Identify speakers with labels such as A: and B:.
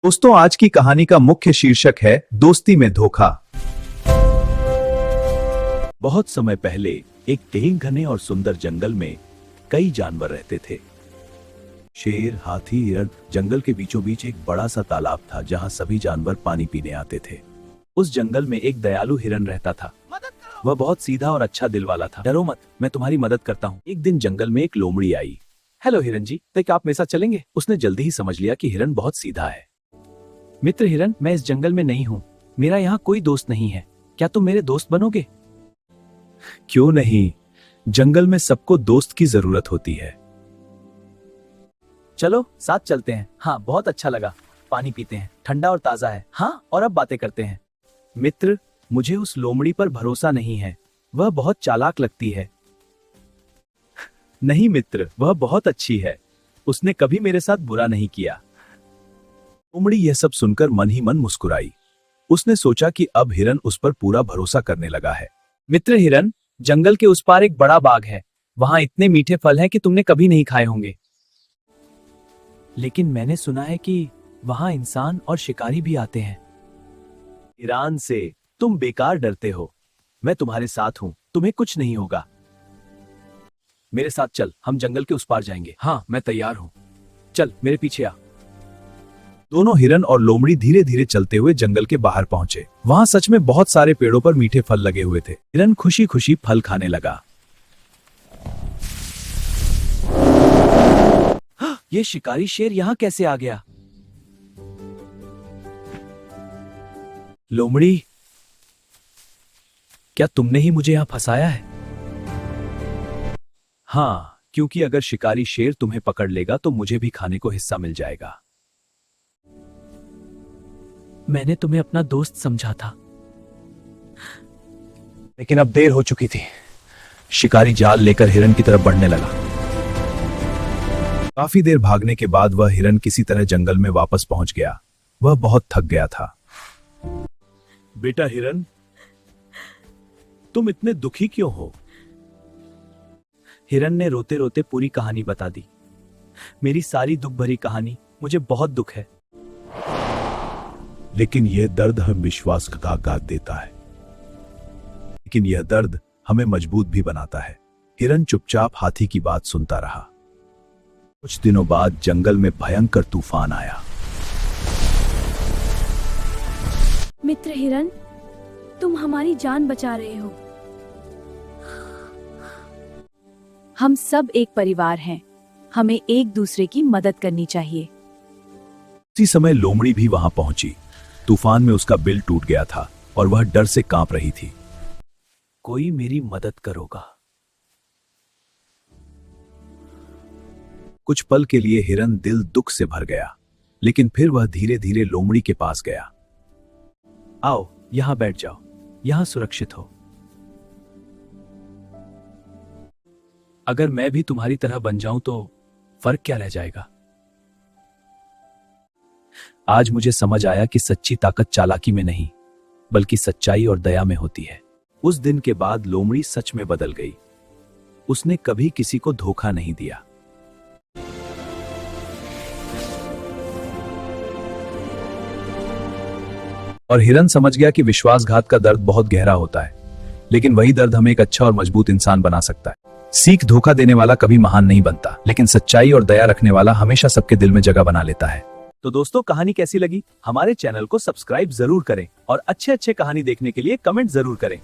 A: दोस्तों, आज की कहानी का मुख्य शीर्षक है दोस्ती में धोखा। बहुत समय पहले एक टेढ़े घने और सुंदर जंगल में कई जानवर रहते थे। शेर, हाथी, हिरण। जंगल के बीचों बीच एक बड़ा सा तालाब था जहां सभी जानवर पानी पीने आते थे। उस जंगल में एक दयालु हिरण रहता था। वह बहुत सीधा और अच्छा दिल वाला था। डरो मत, मैं तुम्हारी मदद करता हूँ। एक दिन जंगल में एक लोमड़ी आई। हेलो हिरण जी, क्या आप मेरे साथ चलेंगे? उसने जल्दी ही समझ लिया कि हिरण बहुत सीधा है। मित्र हिरण, मैं इस जंगल में नहीं हूँ। मेरा यहाँ कोई दोस्त नहीं है। क्या तुम मेरे दोस्त बनोगे? क्यों नहीं, जंगल में सबको दोस्त की जरूरत होती है। चलो साथ चलते हैं। हाँ, बहुत अच्छा लगा। पानी पीते हैं, ठंडा और ताजा है। हाँ, और अब बातें करते हैं। मित्र, मुझे उस लोमड़ी पर भरोसा नहीं है। वह बहुत चालाक लगती है। नहीं मित्र, वह बहुत अच्छी है। उसने कभी मेरे साथ बुरा नहीं किया। लोमड़ी यह सब सुनकर मन ही मन मुस्कुराई। उसने सोचा कि अब हिरण उस पर पूरा भरोसा करने लगा है। मित्र हिरण, जंगल के उस पार एक बड़ा बाग है। वहां इतने मीठे फल हैं कि तुमने कभी नहीं खाए होंगे। लेकिन मैंने सुना है कि वहां इंसान और शिकारी भी आते हैं। ईरान से तुम बेकार डरते हो। मैं तुम्हारे साथ हूं, तुम्हें कुछ नहीं होगा। मेरे साथ चल, हम जंगल के उस पार जाएंगे। हाँ, मैं तैयार हूं। चल मेरे पीछे आ। दोनों हिरण और लोमड़ी धीरे धीरे चलते हुए जंगल के बाहर पहुंचे। वहां सच में बहुत सारे पेड़ों पर मीठे फल लगे हुए थे। हिरण खुशी खुशी फल खाने लगा। ये शिकारी शेर यहाँ कैसे आ गया? लोमड़ी, क्या तुमने ही मुझे यहाँ फंसाया है? हाँ, क्योंकि अगर शिकारी शेर तुम्हें पकड़ लेगा तो मुझे भी खाने को हिस्सा मिल जाएगा। मैंने तुम्हें अपना दोस्त समझा था, लेकिन अब देर हो चुकी थी। शिकारी जाल लेकर हिरण की तरफ बढ़ने लगा। काफी देर भागने के बाद वह हिरण किसी तरह जंगल में वापस पहुंच गया। वह बहुत थक गया था। बेटा हिरण, तुम इतने दुखी क्यों हो? हिरण ने रोते रोते पूरी कहानी बता दी। मेरी सारी दुख भरी कहानी, मुझे बहुत दुख है। लेकिन यह दर्द हमें विश्वास का आघात देता है। लेकिन यह दर्द हमें मजबूत भी बनाता है। हिरण चुपचाप हाथी की बात सुनता रहा। कुछ दिनों बाद जंगल में भयंकर तूफान आया।
B: मित्र हिरण, तुम हमारी जान बचा रहे हो। हम सब एक परिवार हैं। हमें एक दूसरे की मदद करनी चाहिए।
A: उसी समय लोमड़ी भी वहां पहुंची। तूफान में उसका बिल टूट गया था और वह डर से कांप रही थी। कोई मेरी मदद करोगा? कुछ पल के लिए हिरण दिल दुख से भर गया, लेकिन फिर वह धीरे धीरे लोमड़ी के पास गया। आओ, यहां बैठ जाओ। यहां सुरक्षित हो। अगर मैं भी तुम्हारी तरह बन जाऊं तो फर्क क्या रह जाएगा? आज मुझे समझ आया कि सच्ची ताकत चालाकी में नहीं, बल्कि सच्चाई और दया में होती है। उस दिन के बाद लोमड़ी सच में बदल गई। उसने कभी किसी को धोखा नहीं दिया। और हिरण समझ गया कि विश्वासघात का दर्द बहुत गहरा होता है, लेकिन वही दर्द हमें एक अच्छा और मजबूत इंसान बना सकता है। सीख, धोखा देने वाला कभी महान नहीं बनता, लेकिन सच्चाई और दया रखने वाला हमेशा सबके दिल में जगह बना लेता है। तो दोस्तों, कहानी कैसी लगी? हमारे चैनल को सब्सक्राइब जरूर करें और अच्छे अच्छे कहानी देखने के लिए कमेंट जरूर करें।